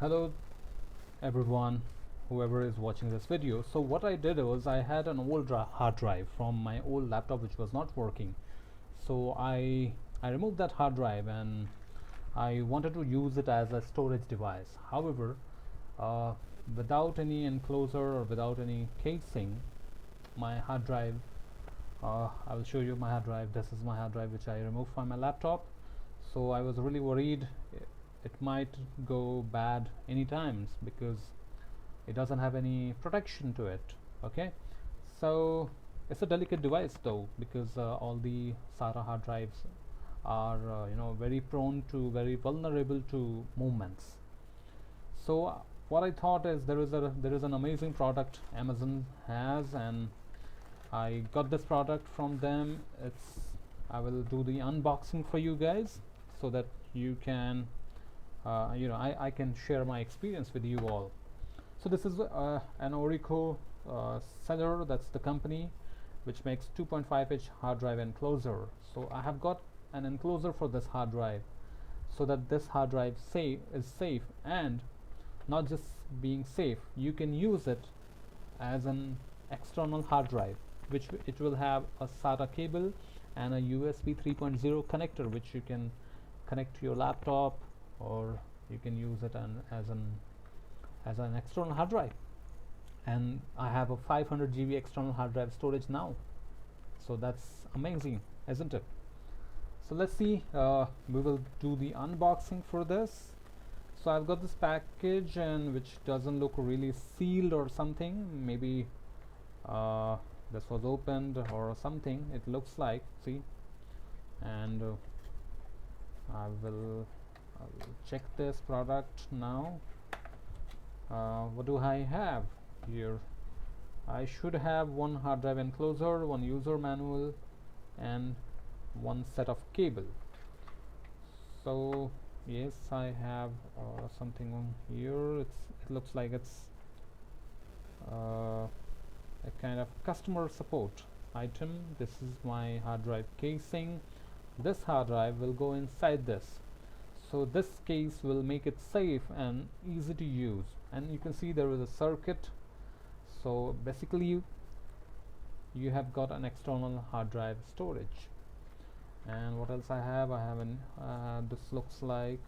Hello everyone, whoever is watching this video. So what I did was I had an old hard drive from my old laptop which was not working. So I removed that hard drive and I wanted to use it as a storage device. However, uh, without any enclosure or without any casing, my hard drive, I will show you my hard drive. This is my hard drive which I removed from my laptop. So I was really worried it might go bad any times because it doesn't have any protection to it. Okay, so it's a delicate device though, because all the SATA hard drives are very prone to, very vulnerable to movements. So what I thought is there is an amazing product Amazon has, and I got this product from them. I will do the unboxing for you guys so that you can I can share my experience with you all. So this is an Orico seller, that's the company which makes 2.5-inch hard drive enclosure. So I have got an enclosure for this hard drive so that this hard drive is safe, and not just being safe, you can use it as an external hard drive, which it will have a SATA cable and a USB 3.0 connector which you can connect to your laptop, or you can use it as an external hard drive. And I have a 500 GB external hard drive storage now, so that's amazing, isn't it? So let's see, we will do the unboxing for this. So I've got this package, and which doesn't look really sealed or something. Maybe this was opened or something, it looks like. See, and I will check this product now. What do I have here? I should have one hard drive enclosure, one user manual, and one set of cable. So yes, I have something on here. It looks like it's a kind of customer support item. This is my hard drive casing. This hard drive will go inside this, so this case will make it safe and easy to use. And you can see there is a circuit. So basically you have got an external hard drive storage. And what else I have? I have an this looks like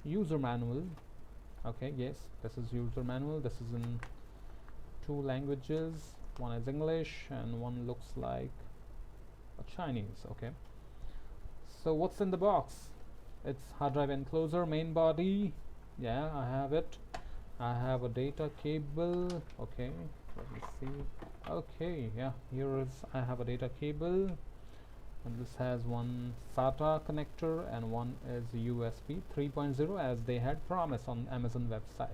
user manual. Okay, yes, this is user manual. This is in two languages. One is English and one looks like a Chinese. Okay, so what's in the box? It's hard drive enclosure, main body. Yeah, I have it. I have a data cable. Okay, let me see. Okay, yeah, here is, I have a data cable, and this has one SATA connector and one is USB 3.0 as they had promised on Amazon website.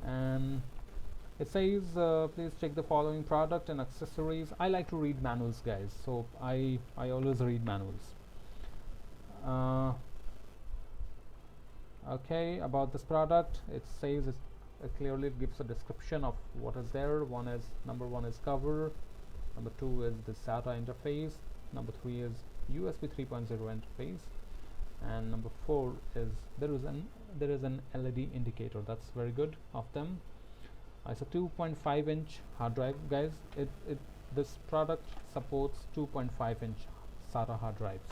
And it says please check the following product and accessories. I like to read manuals, guys, so I always read manuals. Okay, about this product, it says it clearly gives a description of what is there. Number one is cover, number two is the SATA interface, number three is USB 3.0 interface, and number four is there is an LED indicator. That's very good of them. It's a 2.5-inch hard drive, guys. This product supports 2.5-inch SATA hard drives,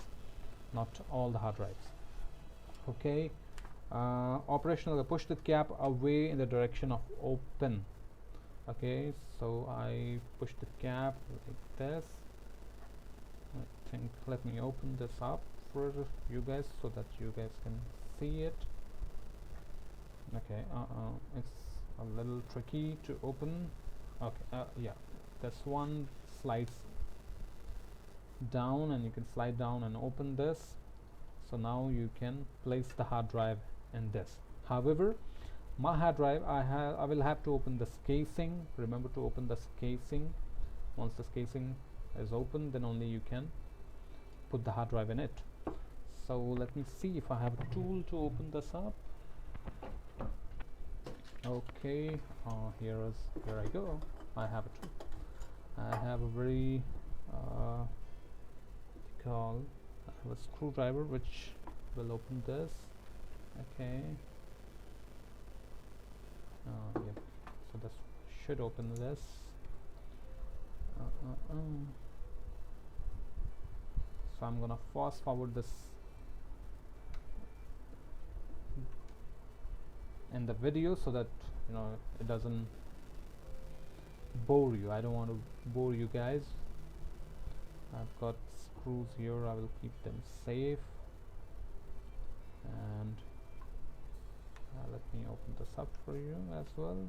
not all the hard drives. Okay, operational, push the cap away in the direction of open. Okay, so I push the cap like this. I think, let me open this up for you guys so that you guys can see it. Okay, it's a little tricky to open. Okay, yeah, this one slides down and you can slide down and open this. So now you can place the hard drive in this. However, my hard drive, I will have to open this casing. Remember to open this casing. Once this casing is open, then only you can put the hard drive in it. So let me see if I have a tool to open this up. Okay, here I go. I have a tool. I have a very I have a screwdriver which will open this. Okay, Yep. So this should open this. So I'm gonna fast forward this in the video so that it doesn't bore you. I don't want to bore you guys. I've got screws here. I will keep them safe. And let me open this up for you as well.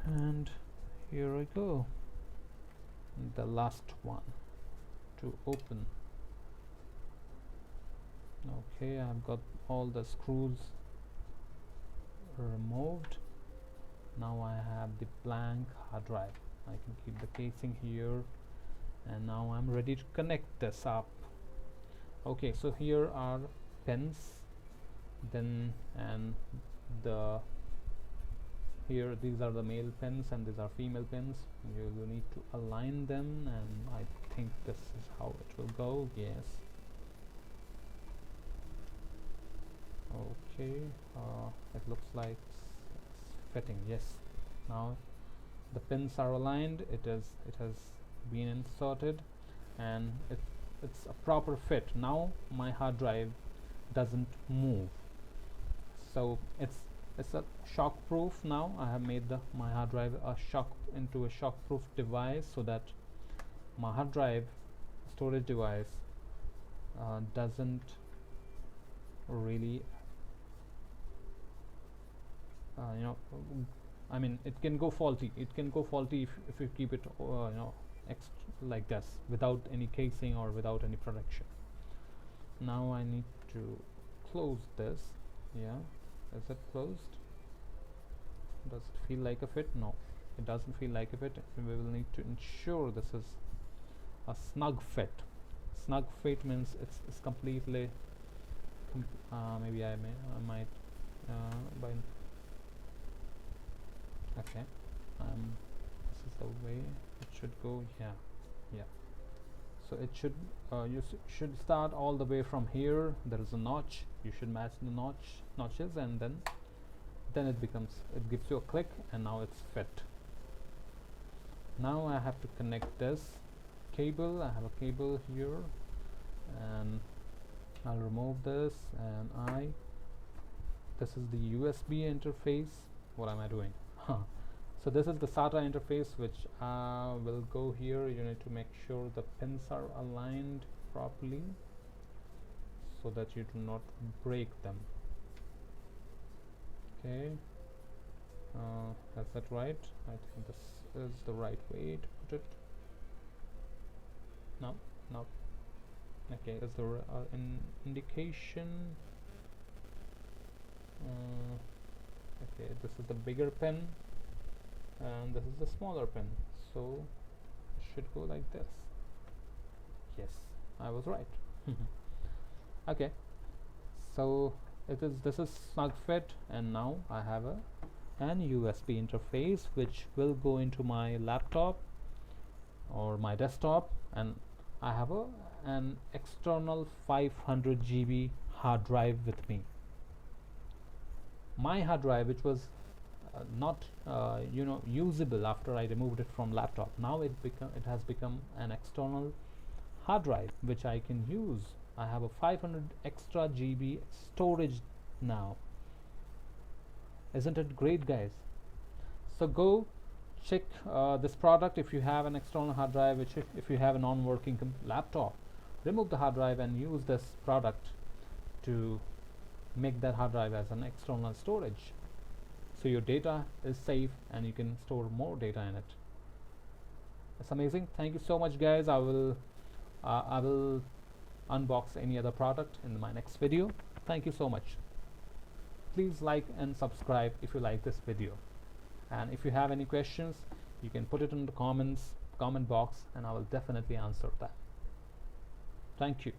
And here I go. The last one to open. Okay, I've got all the screws removed. Now I have the blank hard drive. I can keep the casing here, and now I'm ready to connect this up. Okay, so here are pins, then and here these are the male pins and these are female pins. You will need to align them, and I think this is how it will go. Yes. Okay, it looks like it's fitting. Yes, now the pins are aligned. It has been inserted, and it's a proper fit. Now my hard drive doesn't move, so it's a shock proof. Now I have made my hard drive into a shock proof device, so that my hard drive storage device doesn't really I mean, it can go faulty. It can go faulty if you keep it like this, without any casing or without any protection. Now I need to close this. Yeah, is it closed? Does it feel like a fit? No, it doesn't feel like a fit. We will need to ensure this is a snug fit. Snug fit means it's completely maybe I might by okay, this is the way it should go. Yeah, so it should you should start all the way from here. There is a notch. You should match the notches, and then it gives you a click, and now it's fit. Now I have to connect this cable. I have a cable here, and I'll remove this, and this is the USB interface. What am I doing? So this is the SATA interface, which will go here. You need to make sure the pins are aligned properly so that you do not break them. Okay, that's that right? I think this is the right way to put it. No. Okay, is there an indication? Okay, this is the bigger pin, and this is the smaller pin, so it should go like this. Yes, I was right. Okay, so this is snug fit, and now I have an USB interface which will go into my laptop or my desktop, and I have an external 500 GB hard drive with me. My hard drive, which was not usable after I removed it from laptop, now it has become an external hard drive which I can use. I have a 500 extra GB storage now. Isn't it great, guys? So go check this product. If you have an external hard drive, if you have a non-working laptop, remove the hard drive and use this product to make that hard drive as an external storage, so your data is safe and you can store more data in it. It's amazing. Thank you so much, guys. I will unbox any other product in my next video. Thank you so much. Please like and subscribe if you like this video, and if you have any questions, you can put it in the comment box, and I will definitely answer that. Thank you.